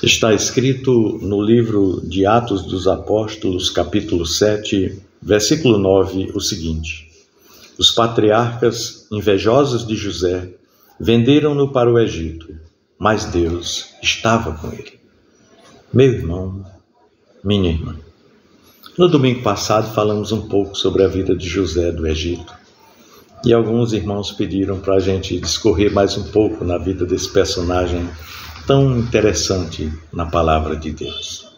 Está escrito no livro de Atos dos Apóstolos, capítulo 7, versículo 9, o seguinte: Os patriarcas, invejosos de José, venderam-no para o Egito, mas Deus estava com ele. Meu irmão, minha irmã, no domingo passado falamos um pouco sobre a vida de José do Egito. E alguns irmãos pediram para a gente discorrer mais um pouco na vida desse personagem tão interessante na palavra de Deus.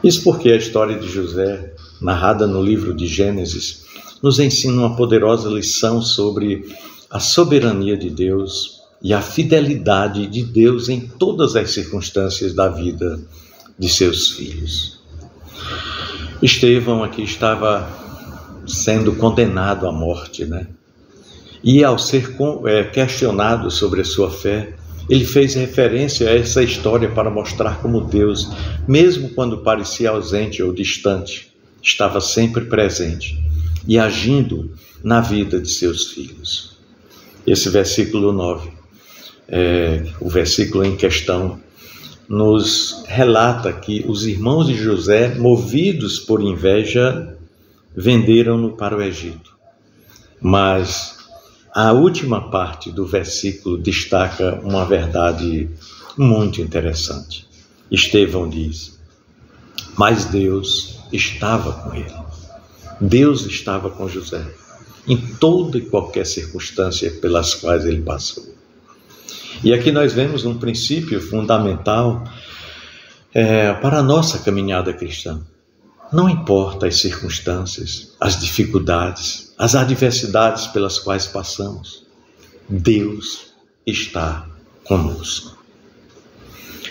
Isso porque a história de José, narrada no livro de Gênesis, nos ensina uma poderosa lição sobre a soberania de Deus e a fidelidade de Deus em todas as circunstâncias da vida de seus filhos. Estevão aqui estava sendo condenado à morte, né? E ao ser questionado sobre a sua fé, ele fez referência a essa história para mostrar como Deus, mesmo quando parecia ausente ou distante, estava sempre presente e agindo na vida de seus filhos. Esse versículo 9, o versículo em questão, nos relata que os irmãos de José, movidos por inveja, venderam-no para o Egito. Mas a última parte do versículo destaca uma verdade muito interessante. Estevão diz: mas Deus estava com ele. Deus estava com José em toda e qualquer circunstância pelas quais ele passou. E aqui nós vemos um princípio fundamental para a nossa caminhada cristã. Não importa as circunstâncias, as dificuldades, as adversidades pelas quais passamos, Deus está conosco.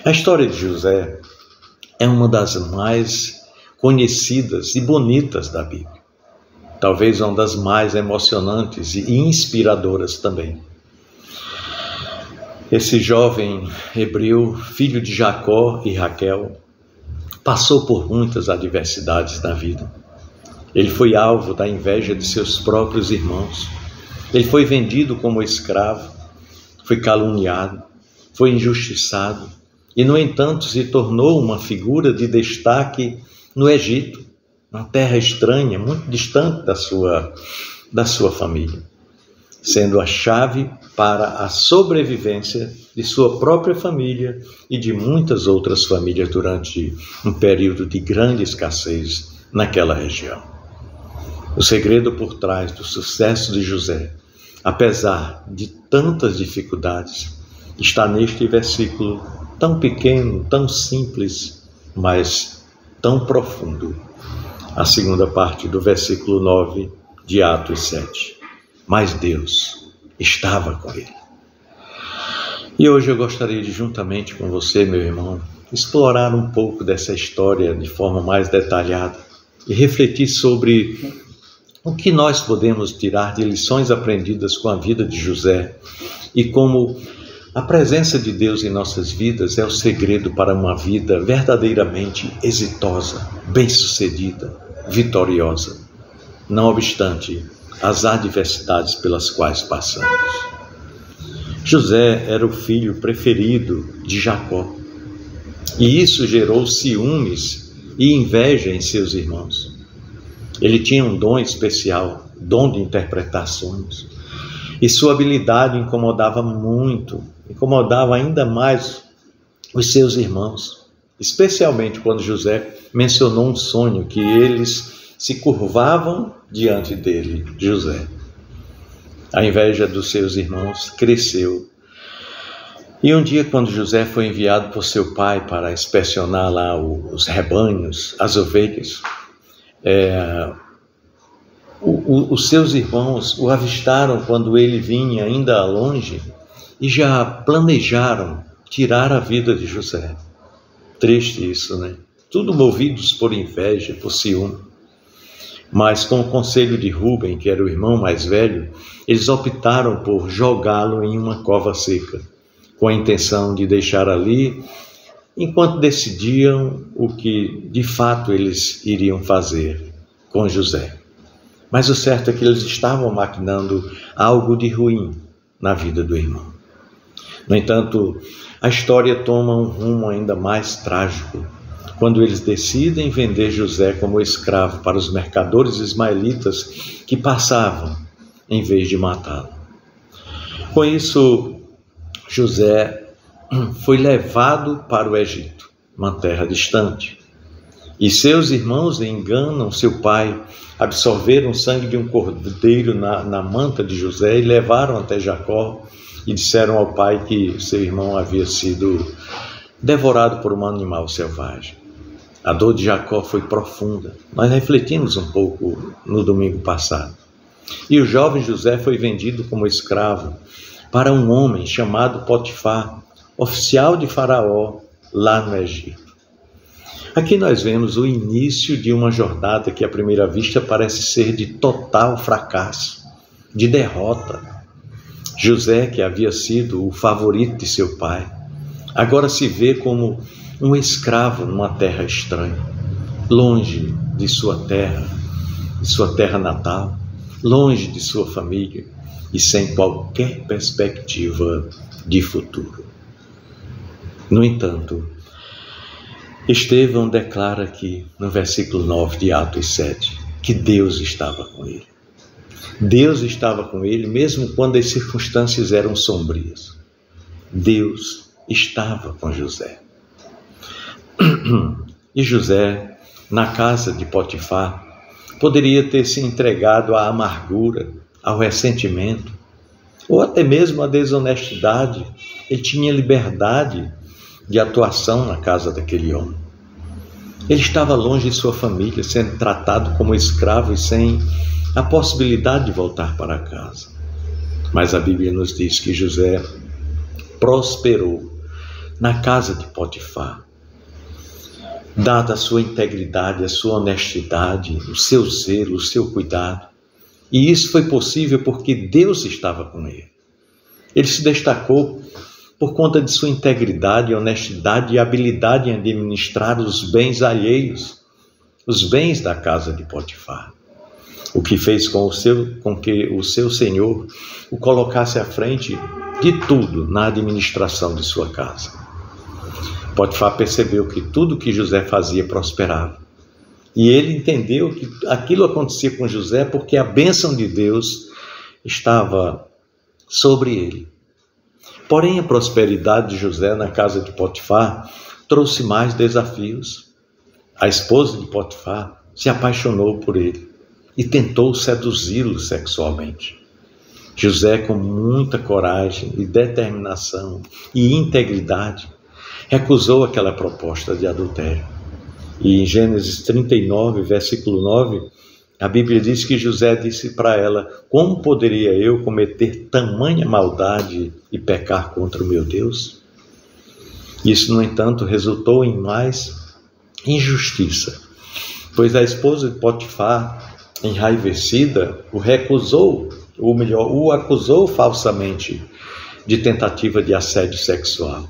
A história de José é uma das mais conhecidas e bonitas da Bíblia. Talvez uma das mais emocionantes e inspiradoras também. Esse jovem hebreu, filho de Jacó e Raquel, passou por muitas adversidades na vida. Ele foi alvo da inveja de seus próprios irmãos. Ele foi vendido como escravo, foi caluniado, foi injustiçado e, no entanto, se tornou uma figura de destaque no Egito, uma terra estranha, muito distante da sua família, sendo a chave para a sobrevivência de sua própria família e de muitas outras famílias durante um período de grande escassez naquela região. O segredo por trás do sucesso de José, apesar de tantas dificuldades, está neste versículo tão pequeno, tão simples, mas tão profundo. A segunda parte do versículo 9 de Atos 7. Mas Deus estava com ele. E hoje eu gostaria de, juntamente com você, meu irmão, explorar um pouco dessa história de forma mais detalhada e refletir sobre o que nós podemos tirar de lições aprendidas com a vida de José e como a presença de Deus em nossas vidas é o segredo para uma vida verdadeiramente exitosa, bem-sucedida, vitoriosa, não obstante as adversidades pelas quais passamos. José era o filho preferido de Jacó, e isso gerou ciúmes e inveja em seus irmãos. Ele tinha um dom especial, dom de interpretar sonhos, e sua habilidade incomodava ainda mais os seus irmãos, especialmente quando José mencionou um sonho que eles se curvavam diante dele, José. A inveja dos seus irmãos cresceu. E um dia, quando José foi enviado por seu pai para inspecionar lá os rebanhos, as ovelhas, os seus irmãos o avistaram quando ele vinha ainda longe e já planejaram tirar a vida de José. Triste isso, né? Tudo movidos por inveja, por ciúme. Mas com o conselho de Rúben, que era o irmão mais velho, eles optaram por jogá-lo em uma cova seca, com a intenção de deixar ali, enquanto decidiam o que de fato eles iriam fazer com José. Mas o certo é que eles estavam maquinando algo de ruim na vida do irmão. No entanto, a história toma um rumo ainda mais trágico, quando eles decidem vender José como escravo para os mercadores ismaelitas que passavam, em vez de matá-lo. Com isso, José foi levado para o Egito, uma terra distante. E seus irmãos enganam seu pai, absorveram o sangue de um cordeiro na manta de José e levaram até Jacó e disseram ao pai que seu irmão havia sido devorado por um animal selvagem. A dor de Jacó foi profunda. Nós refletimos um pouco no domingo passado. E o jovem José foi vendido como escravo para um homem chamado Potifar, oficial de Faraó, lá no Egito. Aqui nós vemos o início de uma jornada que à primeira vista parece ser de total fracasso, de derrota. José, que havia sido o favorito de seu pai, agora se vê como um escravo numa terra estranha, longe de sua terra natal, longe de sua família e sem qualquer perspectiva de futuro. No entanto, Estevão declara aqui no versículo 9 de Atos 7 que Deus estava com ele. Deus estava com ele mesmo quando as circunstâncias eram sombrias. Deus estava com José. E José, na casa de Potifar, poderia ter se entregado à amargura, ao ressentimento, ou até mesmo à desonestidade. Ele tinha liberdade de atuação na casa daquele homem. Ele estava longe de sua família, sendo tratado como escravo e sem a possibilidade de voltar para casa. Mas a Bíblia nos diz que José prosperou na casa de Potifar, dada a sua integridade, a sua honestidade, o seu zelo, o seu cuidado. E isso foi possível porque Deus estava com ele. Ele se destacou por conta de sua integridade, honestidade e habilidade em administrar os bens alheios, os bens da casa de Potifar. O que fez com que o seu senhor o colocasse à frente de tudo na administração de sua casa. Potifar percebeu que tudo que José fazia prosperava. E ele entendeu que aquilo acontecia com José porque a bênção de Deus estava sobre ele. Porém, a prosperidade de José na casa de Potifar trouxe mais desafios. A esposa de Potifar se apaixonou por ele e tentou seduzi-lo sexualmente. José, com muita coragem e determinação e integridade, recusou aquela proposta de adultério. E em Gênesis 39, versículo 9, a Bíblia diz que José disse para ela: como poderia eu cometer tamanha maldade e pecar contra o meu Deus? Isso, no entanto, resultou em mais injustiça, pois a esposa de Potifar, enraivecida, o acusou falsamente de tentativa de assédio sexual.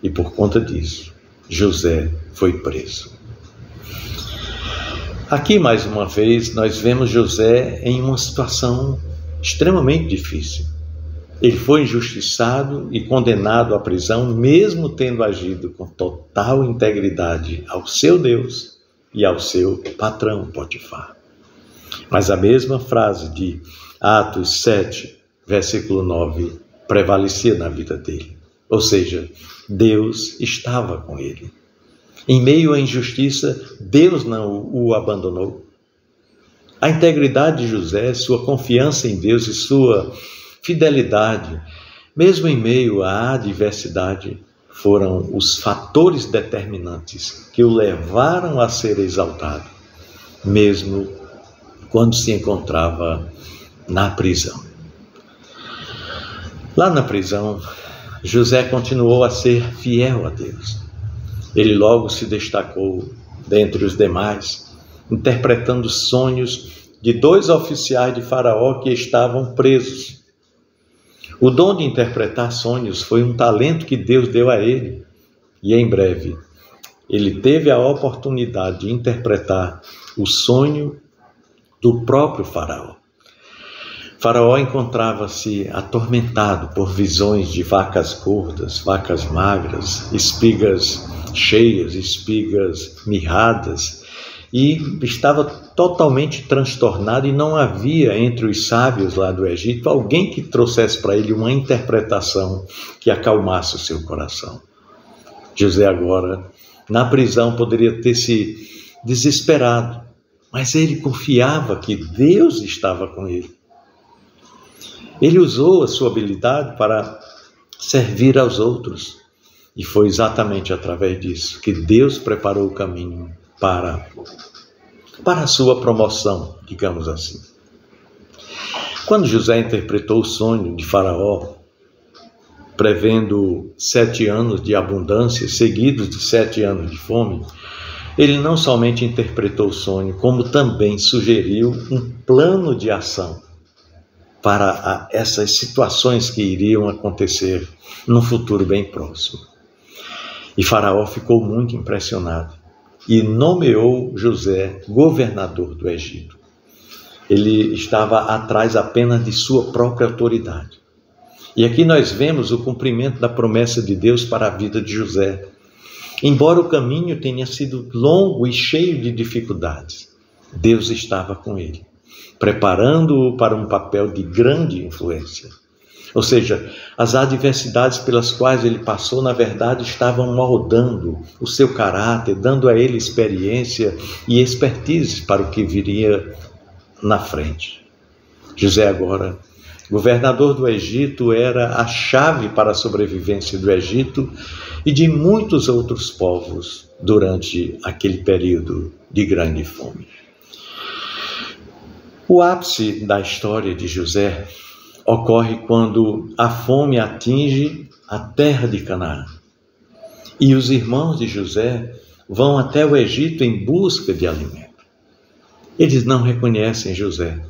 E por conta disso, José foi preso. Aqui, mais uma vez, nós vemos José em uma situação extremamente difícil. Ele foi injustiçado e condenado à prisão, mesmo tendo agido com total integridade ao seu Deus e ao seu patrão Potifar. Mas a mesma frase de Atos 7, versículo 9, prevalecia na vida dele. Ou seja, Deus estava com ele. Em meio à injustiça, Deus não o abandonou. A integridade de José, sua confiança em Deus e sua fidelidade, mesmo em meio à adversidade, foram os fatores determinantes que o levaram a ser exaltado, mesmo quando se encontrava na prisão. Lá na prisão, José continuou a ser fiel a Deus. Ele logo se destacou dentre os demais, interpretando sonhos de 2 oficiais de Faraó que estavam presos. O dom de interpretar sonhos foi um talento que Deus deu a ele, e em breve ele teve a oportunidade de interpretar o sonho do próprio Faraó. Faraó encontrava-se atormentado por visões de vacas gordas, vacas magras, espigas cheias, espigas mirradas, e estava totalmente transtornado, e não havia entre os sábios lá do Egito alguém que trouxesse para ele uma interpretação que acalmasse o seu coração. José agora, na prisão, poderia ter se desesperado, mas ele confiava que Deus estava com ele. Ele usou a sua habilidade para servir aos outros, e foi exatamente através disso que Deus preparou o caminho para a sua promoção, digamos assim. Quando José interpretou o sonho de Faraó, prevendo 7 anos de abundância, seguidos de 7 anos de fome, ele não somente interpretou o sonho, como também sugeriu um plano de ação para essas situações que iriam acontecer no futuro bem próximo. E Faraó ficou muito impressionado e nomeou José governador do Egito. Ele estava atrás apenas de sua própria autoridade. E aqui nós vemos o cumprimento da promessa de Deus para a vida de José. Embora o caminho tenha sido longo e cheio de dificuldades, Deus estava com ele, preparando-o para um papel de grande influência. Ou seja, as adversidades pelas quais ele passou, na verdade, estavam moldando o seu caráter, dando a ele experiência e expertise para o que viria na frente. José agora, governador do Egito, era a chave para a sobrevivência do Egito e de muitos outros povos durante aquele período de grande fome. O ápice da história de José ocorre quando a fome atinge a terra de Canaã. E os irmãos de José vão até o Egito em busca de alimento. Eles não reconhecem José,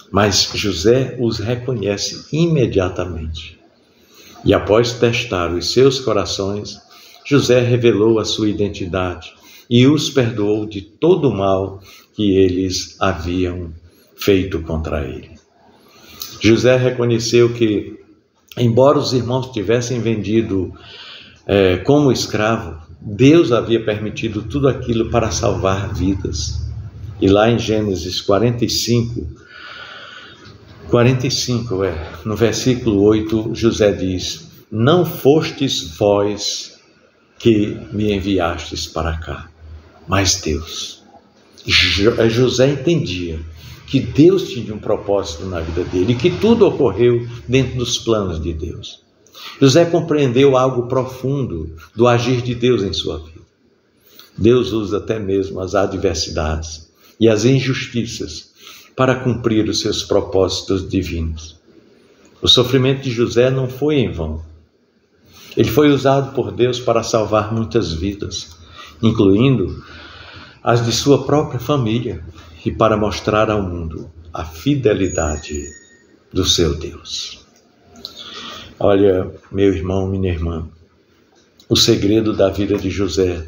mas José os reconhece imediatamente. E após testar os seus corações, José revelou a sua identidade e os perdoou de todo o mal que eles haviam feito contra ele. José reconheceu que, embora os irmãos tivessem vendido como escravo, Deus havia permitido tudo aquilo para salvar vidas. E lá em Gênesis 45, no versículo 8, José diz: não fostes vós que me enviastes para cá, mas Deus. José entendia que Deus tinha um propósito na vida dele e que tudo ocorreu dentro dos planos de Deus. José compreendeu algo profundo do agir de Deus em sua vida. Deus usa até mesmo as adversidades e as injustiças para cumprir os seus propósitos divinos. O sofrimento de José não foi em vão. Ele foi usado por Deus para salvar muitas vidas, incluindo as de sua própria família, e para mostrar ao mundo a fidelidade do seu Deus. Olha, meu irmão, minha irmã, o segredo da vida de José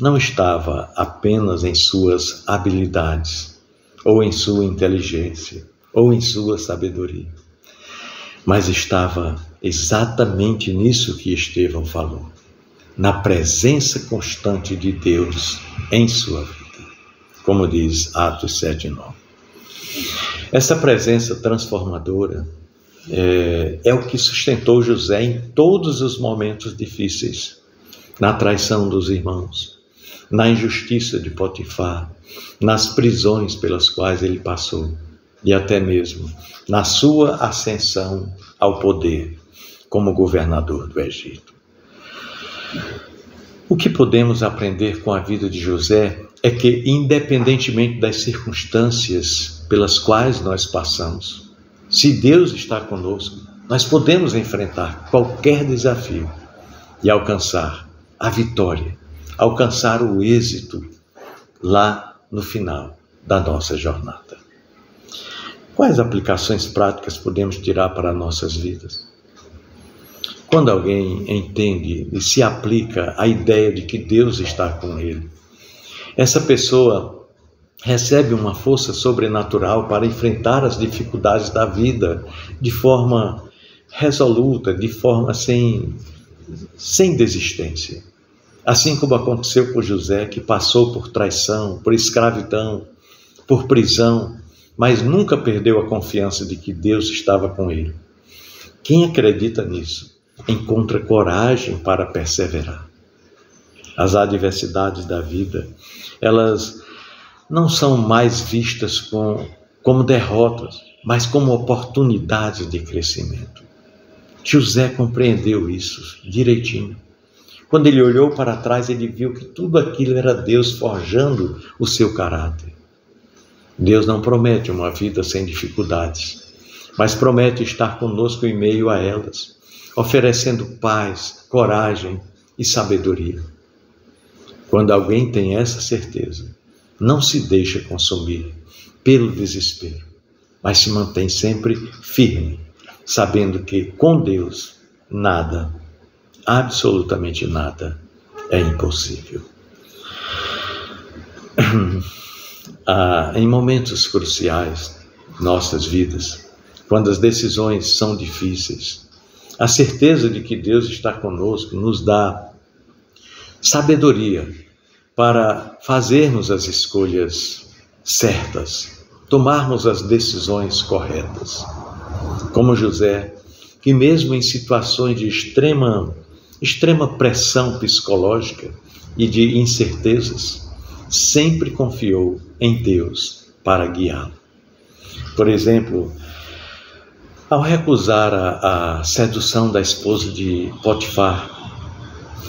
não estava apenas em suas habilidades, ou em sua inteligência, ou em sua sabedoria, mas estava exatamente nisso que Estevão falou, na presença constante de Deus em sua vida, como diz Atos 7:9. Essa presença transformadora é o que sustentou José em todos os momentos difíceis, na traição dos irmãos, na injustiça de Potifar, nas prisões pelas quais ele passou e até mesmo na sua ascensão ao poder como governador do Egito. O que podemos aprender com a vida de José é que, independentemente das circunstâncias pelas quais nós passamos, se Deus está conosco, nós podemos enfrentar qualquer desafio e alcançar a vitória, alcançar o êxito lá no final da nossa jornada. Quais aplicações práticas podemos tirar para nossas vidas? Quando alguém entende e se aplica a ideia de que Deus está com ele, essa pessoa recebe uma força sobrenatural para enfrentar as dificuldades da vida de forma resoluta, de forma sem desistência. Assim como aconteceu com José, que passou por traição, por escravidão, por prisão, mas nunca perdeu a confiança de que Deus estava com ele. Quem acredita nisso encontra coragem para perseverar. As adversidades da vida, elas não são mais vistas como derrotas, mas como oportunidades de crescimento. José compreendeu isso direitinho. Quando ele olhou para trás, ele viu que tudo aquilo era Deus forjando o seu caráter. Deus não promete uma vida sem dificuldades, mas promete estar conosco em meio a elas, oferecendo paz, coragem e sabedoria. Quando alguém tem essa certeza, não se deixa consumir pelo desespero, mas se mantém sempre firme, sabendo que com Deus nada, absolutamente nada, é impossível. Em momentos cruciais de nossas vidas, quando as decisões são difíceis, a certeza de que Deus está conosco nos dá sabedoria para fazermos as escolhas certas, tomarmos as decisões corretas. Como José, que mesmo em situações de extrema pressão psicológica e de incertezas, sempre confiou em Deus para guiá-lo. Por exemplo, ao recusar a sedução da esposa de Potifar,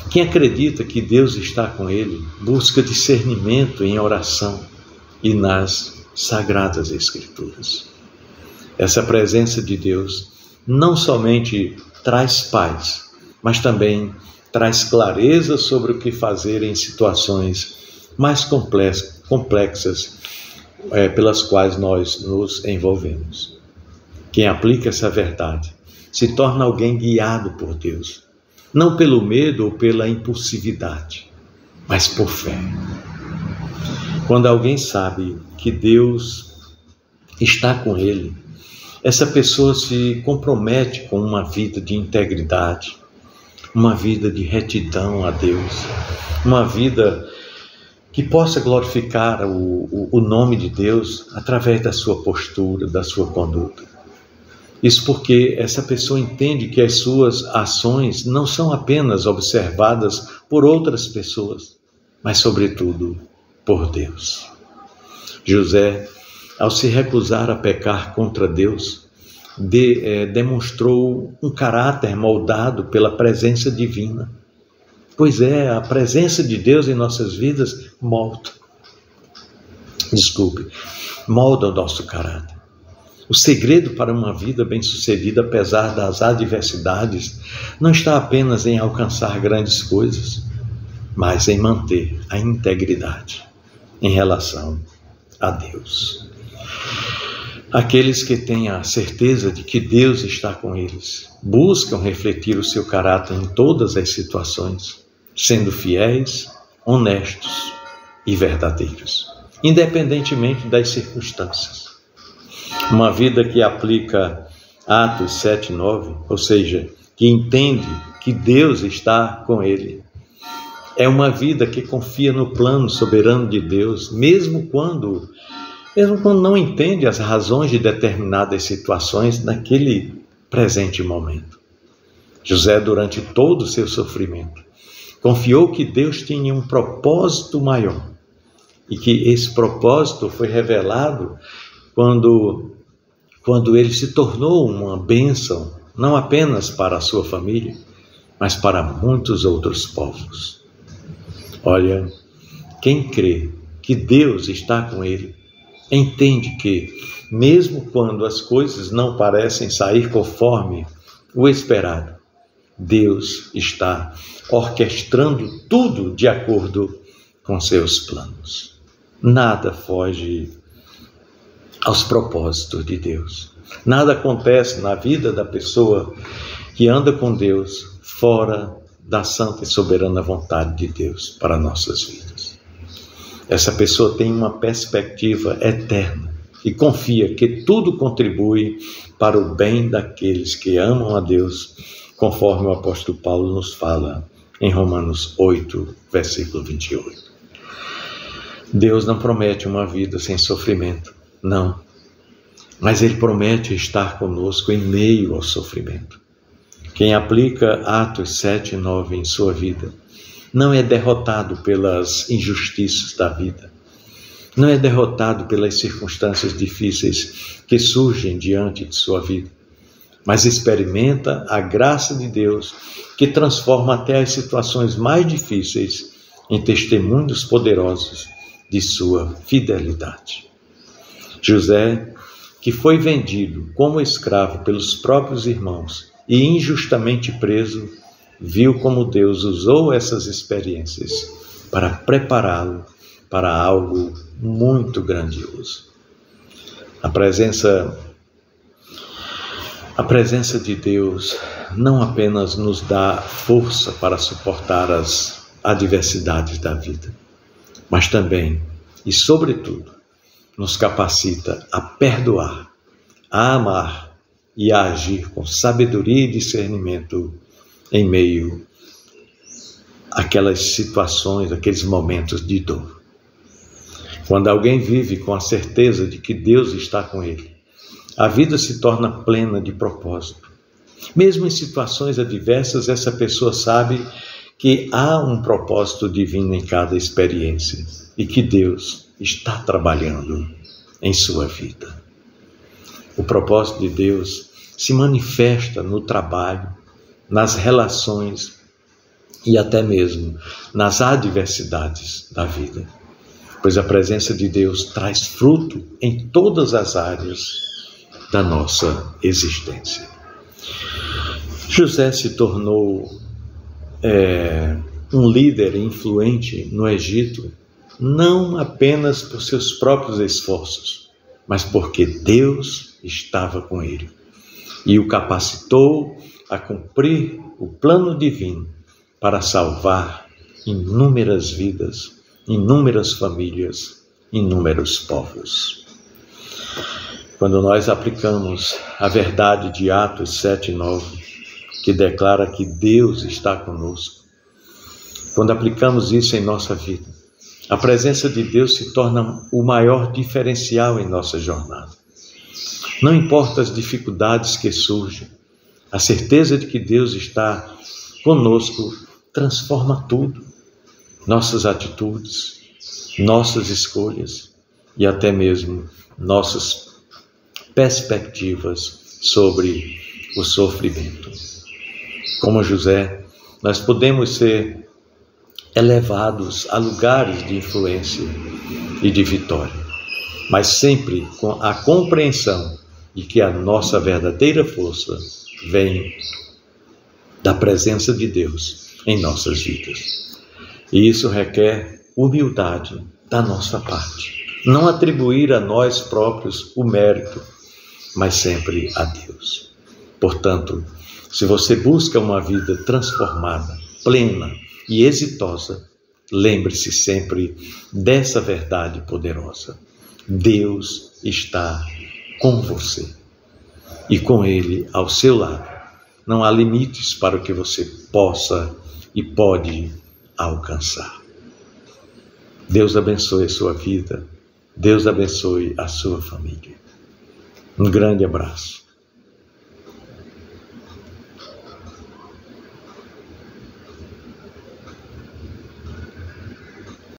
quem acredita que Deus está com ele, busca discernimento em oração e nas Sagradas Escrituras. Essa presença de Deus não somente traz paz, mas também traz clareza sobre o que fazer em situações mais complexas pelas quais nós nos envolvemos. Quem aplica essa verdade se torna alguém guiado por Deus, não pelo medo ou pela impulsividade, mas por fé. Quando alguém sabe que Deus está com ele, essa pessoa se compromete com uma vida de integridade, uma vida de retidão a Deus, uma vida que possa glorificar o nome de Deus através da sua postura, da sua conduta. Isso porque essa pessoa entende que as suas ações não são apenas observadas por outras pessoas, mas, sobretudo, por Deus. José, ao se recusar a pecar contra Deus, demonstrou um caráter moldado pela presença divina. Pois é, a presença de Deus em nossas vidas molda o nosso caráter. O segredo para uma vida bem-sucedida, apesar das adversidades, não está apenas em alcançar grandes coisas, mas em manter a integridade em relação a Deus. Aqueles que têm a certeza de que Deus está com eles, buscam refletir o seu caráter em todas as situações, sendo fiéis, honestos e verdadeiros, independentemente das circunstâncias. Uma vida que aplica Atos 7:9, ou seja, que entende que Deus está com ele, é uma vida que confia no plano soberano de Deus, mesmo quando não entende as razões de determinadas situações naquele presente momento. José, durante todo o seu sofrimento, confiou que Deus tinha um propósito maior e que esse propósito foi revelado quando ele se tornou uma bênção, não apenas para a sua família, mas para muitos outros povos. Olha, quem crê que Deus está com ele, entende que, mesmo quando as coisas não parecem sair conforme o esperado, Deus está orquestrando tudo de acordo com seus planos. Nada foge aos propósitos de Deus. Nada acontece na vida da pessoa que anda com Deus fora da santa e soberana vontade de Deus para nossas vidas. Essa pessoa tem uma perspectiva eterna e confia que tudo contribui para o bem daqueles que amam a Deus, conforme o apóstolo Paulo nos fala em Romanos 8, versículo 28. Deus não promete uma vida sem sofrimento, não. Mas Ele promete estar conosco em meio ao sofrimento. Quem aplica Atos 7 e 9 em sua vida não é derrotado pelas injustiças da vida, não é derrotado pelas circunstâncias difíceis que surgem diante de sua vida, mas experimenta a graça de Deus que transforma até as situações mais difíceis em testemunhos poderosos de sua fidelidade. José, que foi vendido como escravo pelos próprios irmãos e injustamente preso, viu como Deus usou essas experiências para prepará-lo para algo muito grandioso. A presença de Deus não apenas nos dá força para suportar as adversidades da vida, mas também, e sobretudo, nos capacita a perdoar, a amar e a agir com sabedoria e discernimento em meio àquelas situações, aqueles momentos de dor. Quando alguém vive com a certeza de que Deus está com ele, a vida se torna plena de propósito. Mesmo em situações adversas, essa pessoa sabe que há um propósito divino em cada experiência e que Deus está trabalhando em sua vida. O propósito de Deus se manifesta no trabalho, nas relações e até mesmo nas adversidades da vida, pois a presença de Deus traz fruto em todas as áreas da nossa existência. José se tornou um líder influente no Egito, não apenas por seus próprios esforços, mas porque Deus estava com ele e o capacitou a cumprir o plano divino para salvar inúmeras vidas, inúmeras famílias, inúmeros povos. Quando nós aplicamos a verdade de Atos 7 e 9, que declara que Deus está conosco, quando aplicamos isso em nossa vida, a presença de Deus se torna o maior diferencial em nossa jornada. Não importa as dificuldades que surgem, a certeza de que Deus está conosco transforma tudo, nossas atitudes, nossas escolhas e até mesmo nossas perspectivas sobre o sofrimento. Como José, nós podemos ser elevados a lugares de influência e de vitória, mas sempre com a compreensão de que a nossa verdadeira força vem da presença de Deus em nossas vidas. E isso requer humildade da nossa parte. Não atribuir a nós próprios o mérito, mas sempre a Deus. Portanto, se você busca uma vida transformada, plena e exitosa, lembre-se sempre dessa verdade poderosa. Deus está com você e com Ele ao seu lado. Não há limites para o que você possa e pode alcançar. Deus abençoe a sua vida. Deus abençoe a sua família. Um grande abraço.